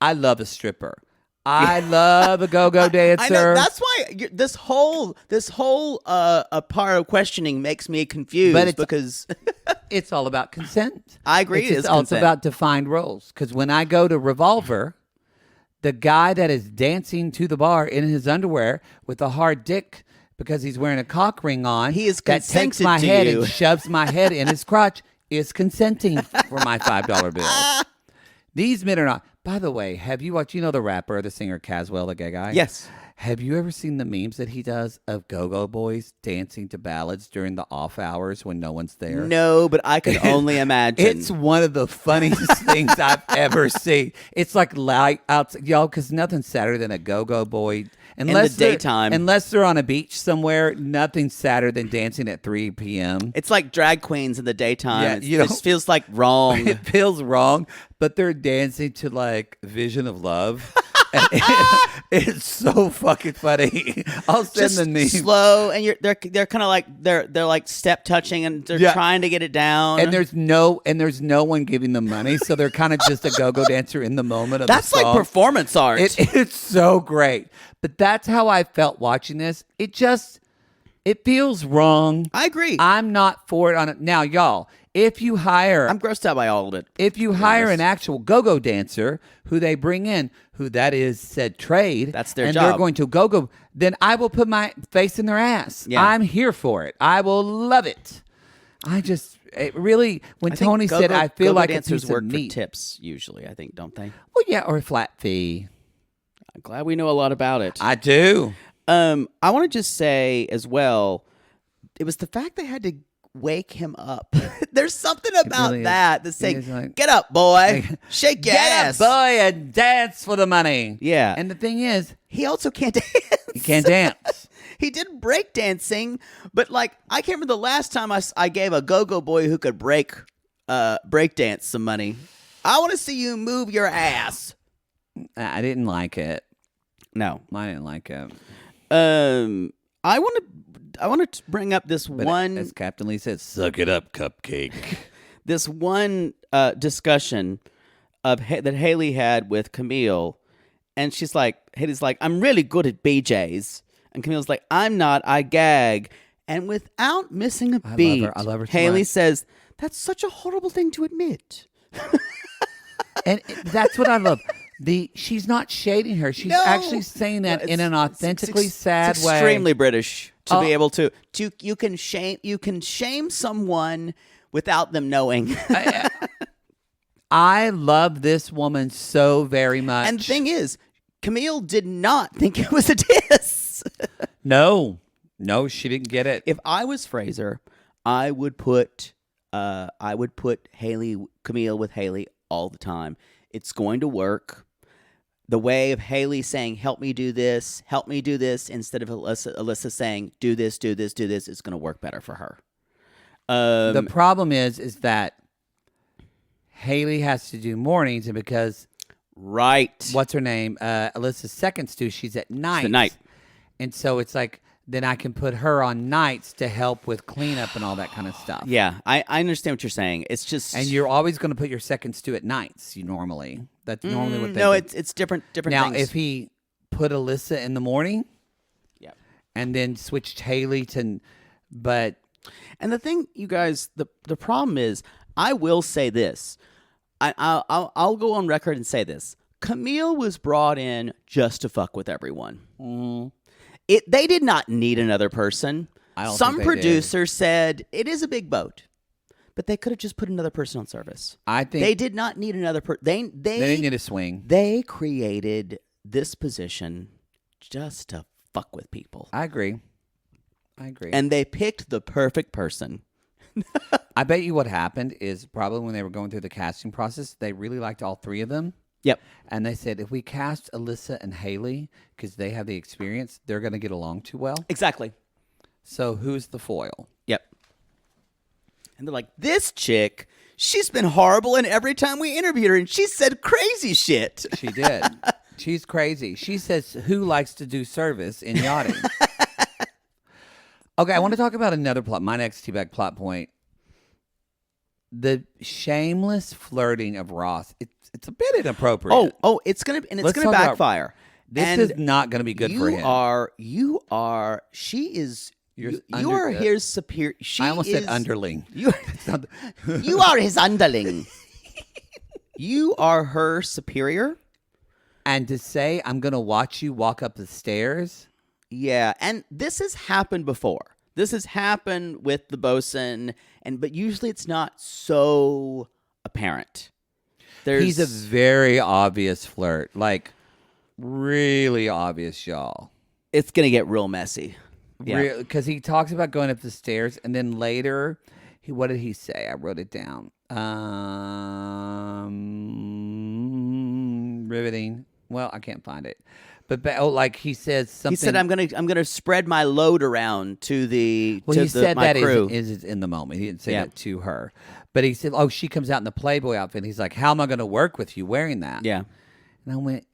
I love a stripper. I love a go-go dancer. I know, that's why this whole part of questioning makes me confused because it's all about consent. I agree. It's about defined roles. Because when I go to Revolver, the guy that is dancing to the bar in his underwear with a hard dick because he's wearing a cock ring on, he is that takes my to head you. and shoves my head in his crotch, is consenting for my $5 bill. These men are not. By the way, have you watched, the rapper, the singer Caswell, the gay guy? Yes. Have you ever seen the memes that he does of go-go boys dancing to ballads during the off hours when no one's there? No, but I can only imagine. It's one of the funniest things I've ever seen. It's like light out, y'all, because nothing's sadder than a go-go boy. In the daytime. Unless they're on a beach somewhere, nothing's sadder than dancing at 3 p.m. It's like drag queens in the daytime. Yeah, it just feels like wrong. It feels wrong, but they're dancing to like Vision of Love. It's so fucking funny. I'll send Just the meme. slow, and they're kind of like they're like step touching, and they're trying to get it down. And there's no one giving them money, so they're kind of just a go-go dancer in the moment of That's the song. like performance art. It's so great. But that's how I felt watching this. It feels wrong. I agree. I'm not for it on it. Now, y'all, if you hire I'm grossed out by all of it. If you hire an actual go-go dancer who they bring in, who that is said trade, That's their and job. they're going to go, then I will put my face in their ass. Yeah. I'm here for it. I will love it. It really, when I think Tony said, I feel go-go like a dancers piece work of for meat. tips usually. I think, don't they? Well, yeah, or a flat fee. I'm glad we know a lot about it. I do. I want to just say as well, it was the fact they had to wake him up. There's something about really is. that It saying, is like- "Get up, boy, shake your Get ass." up, boy, and dance for the money. Yeah. And the thing is, He also can't dance. you can't dance. He did break dancing, but like I can't remember the last time I gave a go-go boy who could break dance some money. I want to see you move your ass. I didn't like it. No. I didn't like it. I want to bring up this But one as Captain Lee said, suck it up, cupcake. this one discussion of that Haley had with Camille, and Haley's like, I'm really good at BJ's, and Camille's like, I'm not, I gag, and without missing a beat, I love her so Haley much. says, that's such a horrible thing to admit. And that's what I love. She's not shading her. She's No. actually saying that No, in an authentically it's sad way. extremely British to be Oh. able to you can shame someone without them knowing. I love this woman so very much. And the thing is, Camille did not think it was a diss. no, she didn't get it. If I was Fraser, I would put Camille with Haley all the time. It's going to work. The way of Haley saying, help me do this, instead of Alissa saying, do this, is going to work better for her. The problem is that Haley has to do mornings, and because Right. what's her name? Alyssa's second stew, she's at night. She's at night. And so it's like, then I can put her on nights to help with cleanup and all that kind of stuff. Yeah, I understand what you're saying. It's just... And you're always going to put your second stew at nights, normally. That's normally what they No, do. it's different Now, things. if he put Alyssa in the morning Yeah. and then switched Haley to... But... And the thing, you guys, the problem is, I will say this. I'll go on record and say this. Camille was brought in just to fuck with everyone. They did not need another person. I don't Some think they producer said it is a big boat, but they could have just put another person on service. I think... They did not need another person. They didn't need a swing. They created this position just to fuck with people, I agree. and they picked the perfect person. I bet you what happened is probably when they were going through the casting process, they really liked all three of them. Yep. And they said, if we cast Alyssa and Haley, because they have the experience, they're going to get along too well. Exactly. So who's the foil? Yep. And they're like, this chick, she's been horrible, and every time we interviewed her, and she said crazy shit. She did. She's crazy. She says, who likes to do service in yachting? Okay, I want to talk about another plot. My next teabag plot point. The shameless flirting of Ross. It's a bit inappropriate. It's gonna Let's gonna talk about- backfire. This And is not going to be good for him. You are. She is. You under- are his superior. I almost said underling. You are his underling. You are her superior. And to say, I'm going to watch you walk up the stairs. Yeah, and this has happened before. This has happened with the bosun, but usually it's not so apparent. He's a very obvious flirt. Like, really obvious, y'all. It's gonna get real messy. Yeah. Because he talks about going up the stairs, and then later, what did he say? I wrote it down. Riveting. Well, I can't find it. But like he says something. He said, "I'm gonna spread my load around to the Well, to he said my that crew." is in the moment. He didn't say that to her, but he said, "Oh, she comes out in the Playboy outfit." And he's like, "How am I going to work with you wearing that?" Yeah. And I went,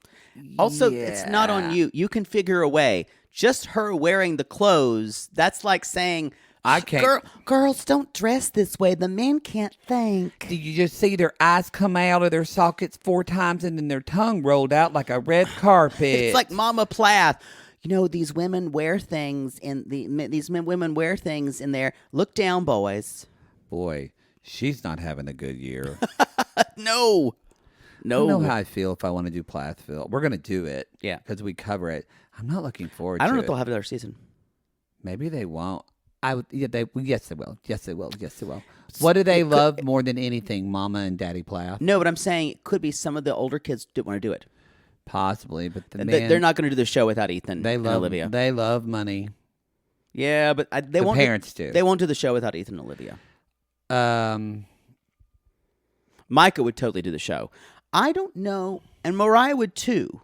Also, it's not on you. You can figure a way. Just her wearing the clothes, that's like saying, I can't. Girls don't dress this way. The men can't think. Did you just see their eyes come out of their sockets 4 times and then their tongue rolled out like a red carpet? It's like Mama Plath. You know, these women wear things women wear things in there. Look down, boys. Boy, she's not having a good year. No. I don't know how I feel if I want to do Plathville. We're going to do it. Yeah. Because we cover it. I'm not looking forward to it. I don't know if they'll have another season. Maybe they won't. Yes, they will. Yes, they will. Yes, they will. What do they love more than anything, Mama and Daddy Plath? No, but I'm saying it could be some of the older kids didn't want to do it. Possibly, but They're not going to do the show without Ethan and Olivia. They love money. Yeah, but The parents do. They won't do the show without Ethan and Olivia. Micah would totally do the show. I don't know, and Mariah would too.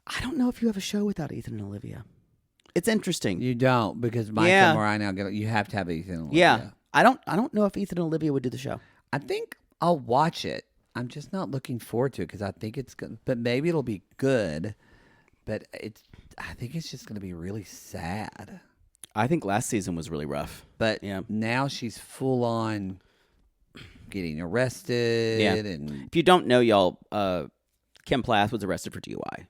I don't know if you have a show without Ethan and Olivia. It's interesting. You don't, because Micah and Mariah now you have to have Ethan and Olivia. Yeah, I don't know if Ethan and Olivia would do the show. I think I'll watch it. I'm just not looking forward to it because I think it's good. But maybe it'll be good. But I think it's just going to be really sad. I think last season was really rough. But now she's full on getting arrested. Yeah. And if you don't know, y'all, Kim Plath was arrested for DUI.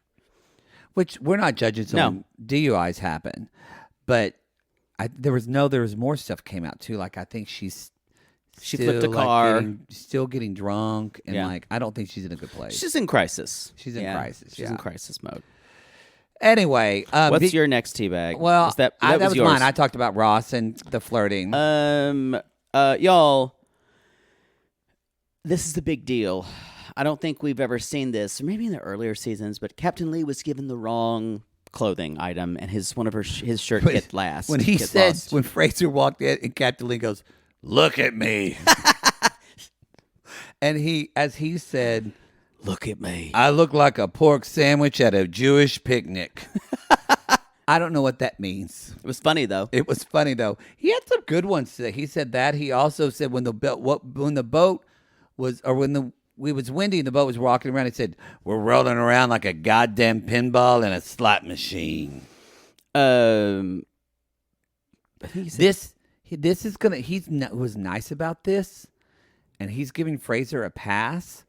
Which we're not judging. So DUIs happen, but there was more stuff came out too. Like I think she flipped a car, still getting drunk, and I don't think she's in a good place. She's in crisis. She's in crisis. She's in crisis mode. Anyway, what's your next teabag? Well, that was yours. mine. I talked about Ross and the flirting. Y'all, this is the big deal. I don't think we've ever seen this, or maybe in the earlier seasons, but Captain Lee was given the wrong clothing item, and his shirt get last. When he said, when Fraser walked in, and Captain Lee goes, "Look at me," and as he said, "Look at me. I look like a pork sandwich at a Jewish picnic." I don't know what that means. It was funny though. He had some good ones today. He said that. He also said when the boat was, or when it was windy and the boat was rocking around, he said, "We're rolling around like a goddamn pinball in a slot machine." I think he said, this is gonna. Was nice about this, and he's giving Fraser a pass.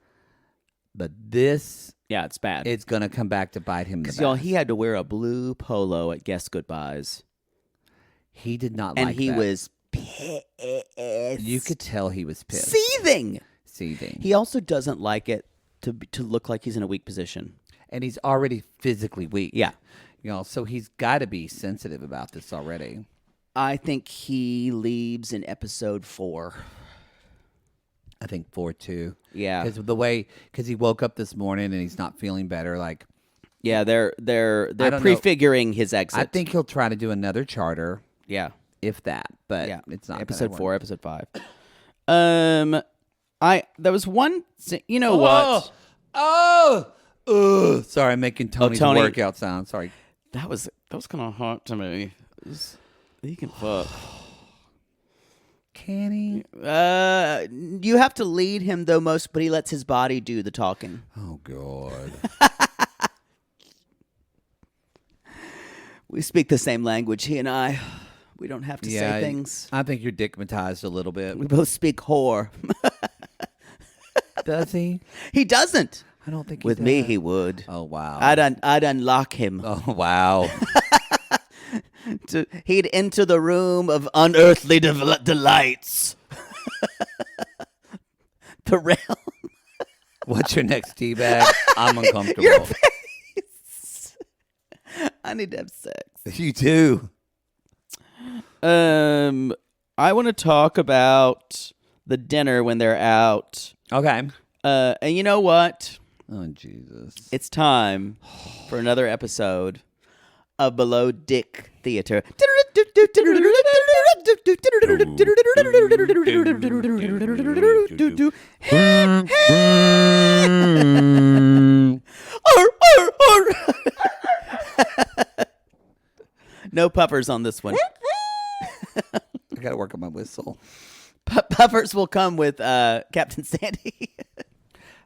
But this, it's bad. It's gonna come back to bite him in the back. Y'all, he had to wear a blue polo at guest goodbyes. He did not and like he that. was pissed. You could tell he was pissed. Seething. He also doesn't like it to look like he's in a weak position. And he's already physically weak. Yeah. So he's got to be sensitive about this already. I think he leaves in episode 4. I think 4 too. Yeah. Because he woke up this morning and he's not feeling better. Like, yeah, they're prefiguring his exit. I think he'll try to do another charter. Yeah. If that. But it's not episode 4, episode 5. There was one. You know what? Sorry, I'm making Tony's workout sound. Sorry. That was kind of hot to me. He can fuck. Can he? You have to lead him though but he lets his body do the talking. Oh God. We speak the same language, he and I. We don't have to say things. I think you're dickmatized a little bit. We both speak whore. Does he? He doesn't. I don't think with me he would. Oh wow. I'd unlock him. Oh wow. He'd enter the room of unearthly delights. The realm. What's your next teabag? I'm uncomfortable. Your face. I need to have sex. You too. I want to talk about the dinner when they're out. Okay. And you know what? Oh, Jesus. It's time for another episode of Below Dick Theater. No puffers on this one. I got to work on my whistle. Puffers will come with Captain Sandy.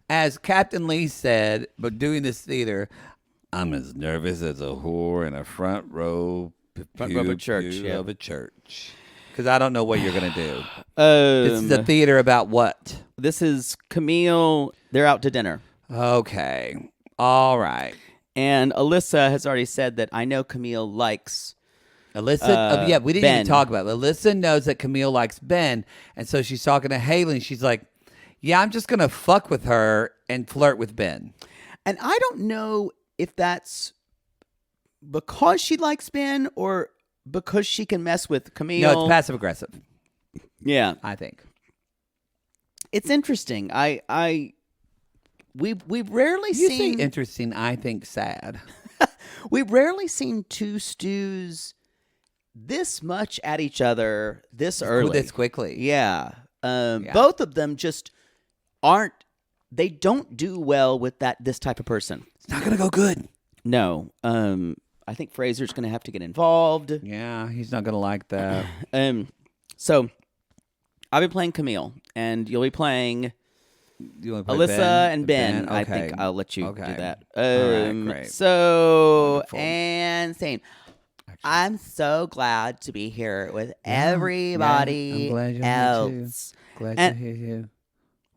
as Captain Lee said, but doing this theater, I'm as nervous as a whore in a front row of a church. Yeah. Of a church. Because I don't know what you're going to do. This is a theater about what? This is Camille. They're out to dinner. Okay. All right. And Alissa has already said that I know Camille likes Alissa, we didn't Ben. even talk about it. Alissa knows that Camille likes Ben, and so she's talking to Haley, and she's like, yeah, I'm just going to fuck with her and flirt with Ben. And I don't know if that's because she likes Ben or because she can mess with Camille. No, it's passive-aggressive, Yeah. I think. It's interesting. We've rarely You seen say interesting, I think sad. we've rarely seen two stews this much at each other this early. This quickly. Yeah. Both of them just they don't do well with this type of person. It's not going to go good. No. I think Fraser's going to have to get involved. Yeah, he's not going to like that. So I'll be playing Camille, and you'll be playing You want to play Alyssa and Ben. Okay. I think I'll let you do that. All right, great. So, Wonderful. and saying, I'm so glad to be here with everybody I'm glad you're else. Here too. Glad And- to hear you.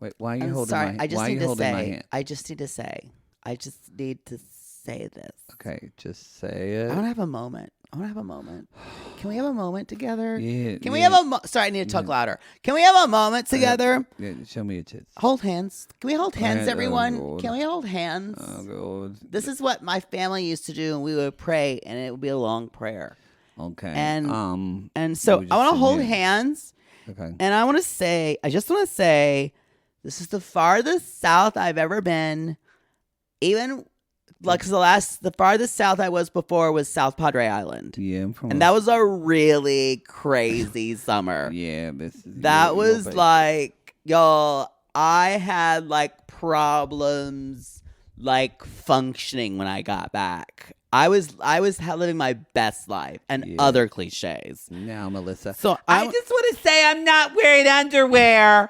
Wait, why are you I'm holding sorry. my I just why are need you to holding my say. hand? I just need to say. I just need to say this. Okay, just say I want it. to have a moment. Can we have a moment together? Yeah. Can we have a sorry, I need to talk louder. Can we have a moment together? Yeah, show me your tits. Hold hands. Can we hold hands, Oh, everyone? Lord. Can we hold hands? Oh, God. This is what my family used to do, and we would pray, and it would be a long prayer. Okay. And so I want to hold hands, Okay. and I just want to say, this is the farthest south I've ever been. Even like the farthest south I was before was South Padre Island, Yeah, I'm from and that was a really crazy summer. Yeah, That was like, y'all, I had like problems like functioning when I got back. I was living my best life and other cliches. Now, Melissa. So I just want to say I'm not wearing underwear.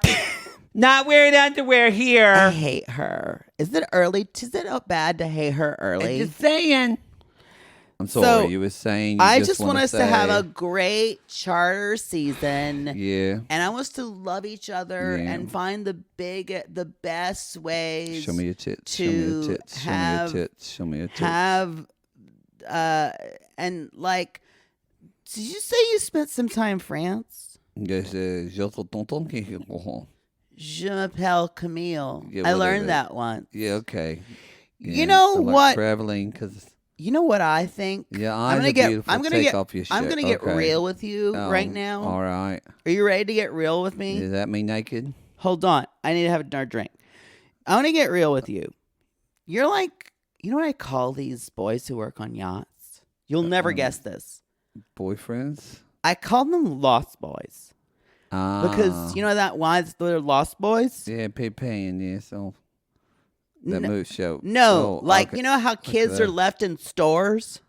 Not wearing underwear here. I hate her. Is it early? Is it bad to hate her early? I'm just saying. I'm sorry. So, you were saying. I just want us to have a great charter season. Yeah. And I want us to love each other Yeah. and find the best ways. Show me your tits. to Show me your tits. have- Show me your tits. Show me your tits. Have, and like, did you say you spent some time in France? Yes, je te tonton qui comprend. Je m'appelle Camille. Yeah, I whatever. learned that once. Yeah, okay. Yeah, You know I like what? Traveling, because You know what I think? yeah, I'm eyes gonna are get. beautiful. I'm gonna Take get. off your I'm shit. gonna get Okay. real with you Oh, right now. All right. Are you ready to get real with me? Is that me naked? Hold on. I need to have another drink. I want to get real with you. You're like, you know what I call these boys who work on yachts? You'll never guess this. Boyfriends? I call them Lost Boys because you know that why they're Lost Boys? Yeah, paying, yeah, so that No, mood show. no, Oh, like okay. you know how kids that? are left in stores?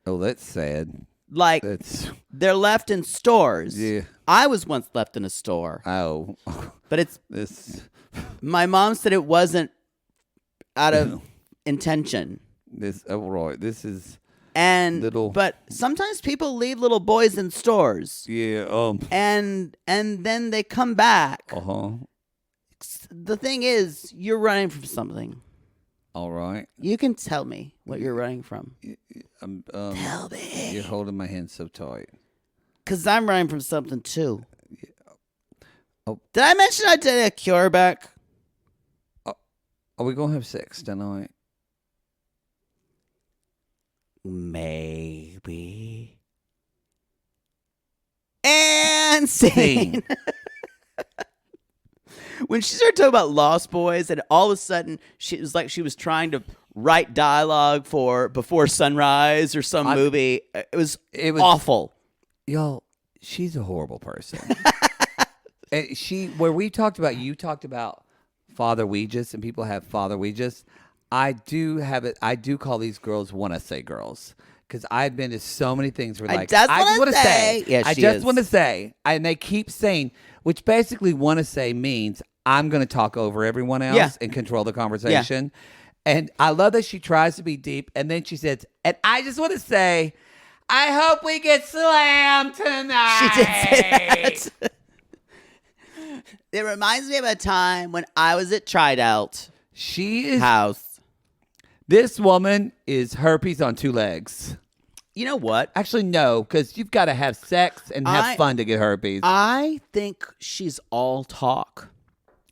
Oh, that's sad. Like That's they're left in stores. yeah. I was once left in a store, Oh, but it's this my mom said it wasn't out of intention. oh, right. This is And Little- but sometimes people leave little boys in stores yeah. and then they come back. Uh-huh. The thing is, you're running from something. All right. You can tell me what you're running from. Tell me. You're holding my hand so tight. Because I'm running from something too. Oh. Did I mention I did a cure back? Are we gonna have sex tonight? Maybe. And scene. When she started talking about Lost Boys, and all of a sudden she was like she was trying to write dialogue for Before Sunrise or some movie. It was awful. Y'all, she's a horrible person. And you talked about Father Ouija's, and people have Father Ouija's. I do have it. I do call these girls wanna say girls. Because I've been to so many things where I like just I just wanna want to say- say, Yeah, I she just is. want to say, and they keep saying, which basically want to say means I'm going to talk over everyone else Yeah. and control the conversation. And I love that she tries to be deep. And then she says, and I just want to say, I hope we get slammed tonight. She did say that. It reminds me of a time when I was at Tried She is. House. This woman is herpes on two legs. You know what? Actually, no, because you've got to have sex and have fun to get herpes. I think she's all talk.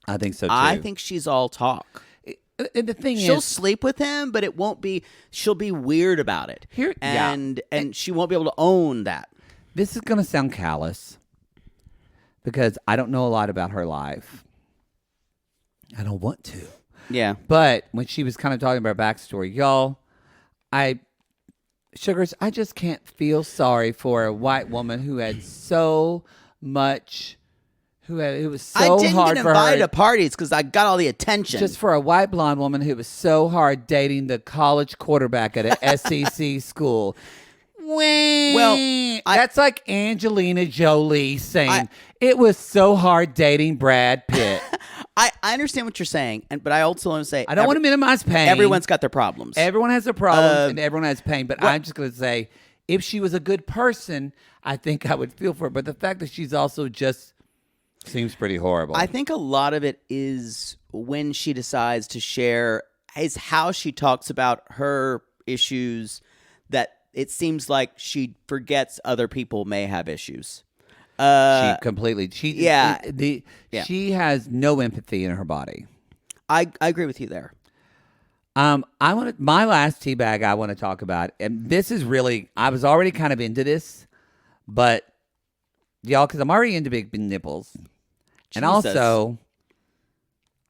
I think so, too. I think she's all talk. And the thing She'll is, sleep with him, but it won't be. She'll be weird about it. And she won't be able to own that. this is going to sound callous because I don't know a lot about her life. I don't want to. Yeah. But when she was kind of talking about her backstory, y'all, Sugars, I just can't feel sorry for a white woman who had so much, it was so I didn't hard get for invited her. to parties because I got all the attention. Just for a white blonde woman who was so hard dating the college quarterback at an SEC school. Well, that's like Angelina Jolie saying it was so hard dating Brad Pitt. I understand what you're saying, but I also want to say I don't want to minimize pain. Everyone's got their problems. Everyone has their problems and everyone has pain. But I'm just going to say, if she was a good person, I think I would feel for her. But the fact that she's also just seems pretty horrible. I think a lot of it is when she decides to share, is how she talks about her issues, that it seems like she forgets other people may have issues. She completely. She has no empathy in her body. I agree with you there. My last tea bag I want to talk about, and this is really, I was already kind of into this, but y'all, because I'm already into big nipples, and also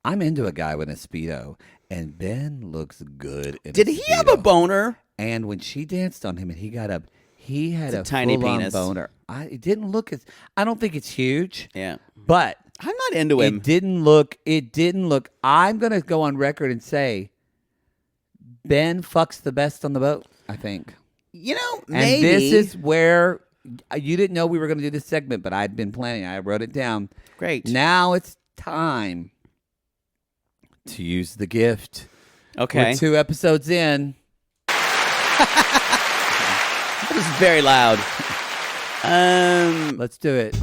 I'm into a guy with a Speedo, and Ben looks good in Did a he Speedo. have a boner? And when she danced on him and he got up, he had a tiny full-on penis. boner. It didn't look as, I don't think it's huge. Yeah. But I'm not into him. it didn't look, I'm going to go on record and say Ben fucks the best on the boat, I think. You know, And maybe. this is where, you didn't know we were going to do this segment, but I'd been planning. I wrote it down. Great. Now it's time to use the gift. Okay. We're 2 episodes in. That was very loud. Let's do it.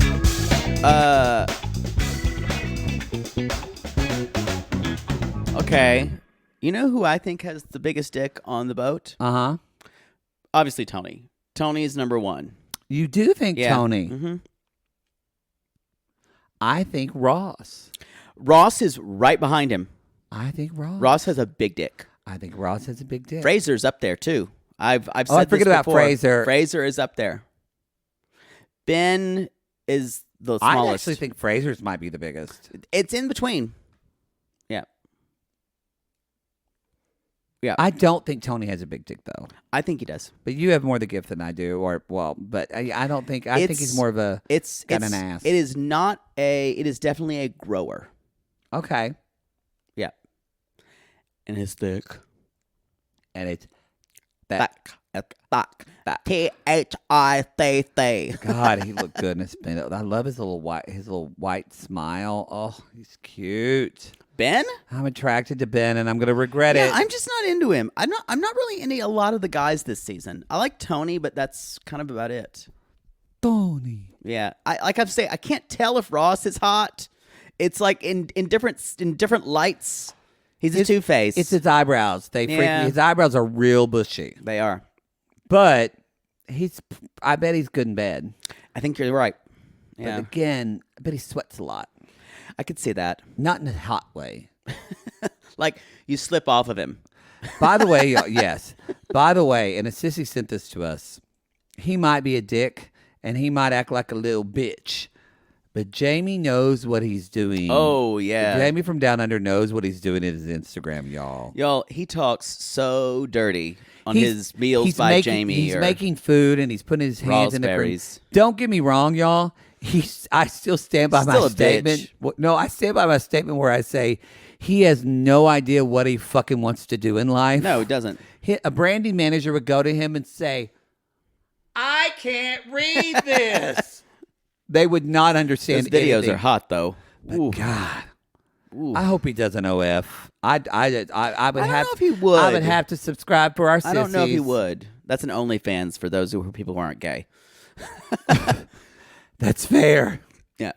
Okay. You know who I think has the biggest dick on the boat? Uh-huh. Obviously, Tony. Tony is number one. You do think Yeah. Tony. Mm-hmm. I think Ross. Ross is right behind him. I think Ross. Ross has a big dick. I think Ross has a big dick. Fraser's up there too. I've said I this forget about before. Fraser. Fraser is up there. Ben is the I smallest. actually think Fraser's might be the biggest. It's in between. Yeah. Yeah. I don't think Tony has a big dick though. I think he does. But you have more the gift than I do, but I don't think. I think he's more of a. It's got an ass. It is not a. It is definitely a grower. Okay. Yeah. And his thick. And it's Thick. T-H-I-C-C. God, he looked good in his Speedo. I love his little white smile. Oh, he's cute. Ben? I'm attracted to Ben, and I'm gonna regret it. I'm just not into him. I'm not really into a lot of the guys this season. I like Tony, but that's kind of about it. Tony. Yeah, I can't tell if Ross is hot. It's like in different lights. He's a two-face. It's his eyebrows. They freak me. His eyebrows are real bushy. They are. But I bet he's good in bed. I think you're right. Yeah, But again, I bet he sweats a lot. I could see that. Not in a hot way. Like you slip off of him. By the way, yes. By the way, and a sissy sent this to us. He might be a dick, and he might act like a little bitch. But Jamie knows what he's doing. Oh, yeah. Jamie from Down Under knows what he's doing in his Instagram, y'all. Y'all, he talks so dirty on his meals by Jamie. He's making food, and he's putting his hands in the raspberries. Don't get me wrong, y'all. I still stand by my statement. No, I stand by my statement where I say he has no idea what he fucking wants to do in life. No, he doesn't. A branding manager would go to him and say, I can't read this. They would not understand Those videos anything. are hot, though. But God, I hope he does an OF. I would I have. don't know if he would. I would have to subscribe for our sissies. I don't know if he would. That's an OnlyFans for those people who aren't gay. That's fair. Yeah.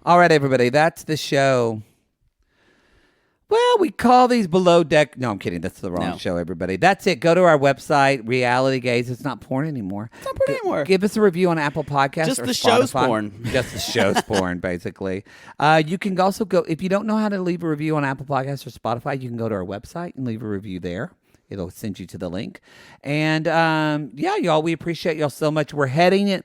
All right, everybody. That's the show. Well, we call these below deck. No, I'm kidding. That's the wrong show, everybody. That's it. Go to our website, Reality Gaze. It's not porn anymore. It's not porn anymore. Give us a review on Apple Podcasts Just or the Spotify. show's porn. Just the show's porn, basically. You can also go, if you don't know how to leave a review on Apple Podcasts or Spotify, you can go to our website and leave a review there. It'll send you to the link. And yeah, y'all, we appreciate y'all so much. We're heading it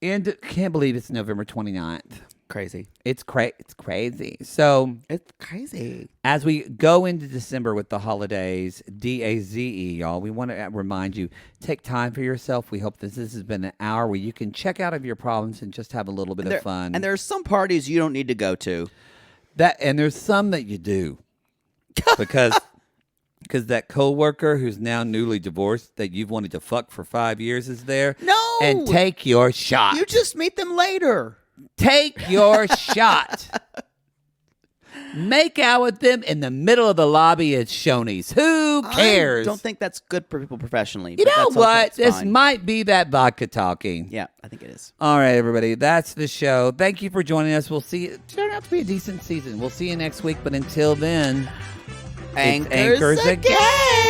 into, can't believe it's November 29th. Crazy. It's crazy. So It's crazy. as we go into December with the holidays, DAZE, y'all, we want to remind you, take time for yourself. We hope this has been an hour where you can check out of your problems and just have a little bit of fun. And there are some parties you don't need to go to. And there's some that you do. Because that coworker who's now newly divorced that you've wanted to fuck for 5 years is there. No! And take your shot. You just meet them later. Take your shot. Make out with them in the middle of the lobby at Shoney's. Who cares? I don't think that's good for people professionally. You but know that's okay, what? it's This fine. might be that vodka talking. Yeah, I think it is. All right, everybody. That's the show. Thank you for joining us. We'll see you. Turn out to be a decent season. We'll see you next week. But until then, it's Anchors again.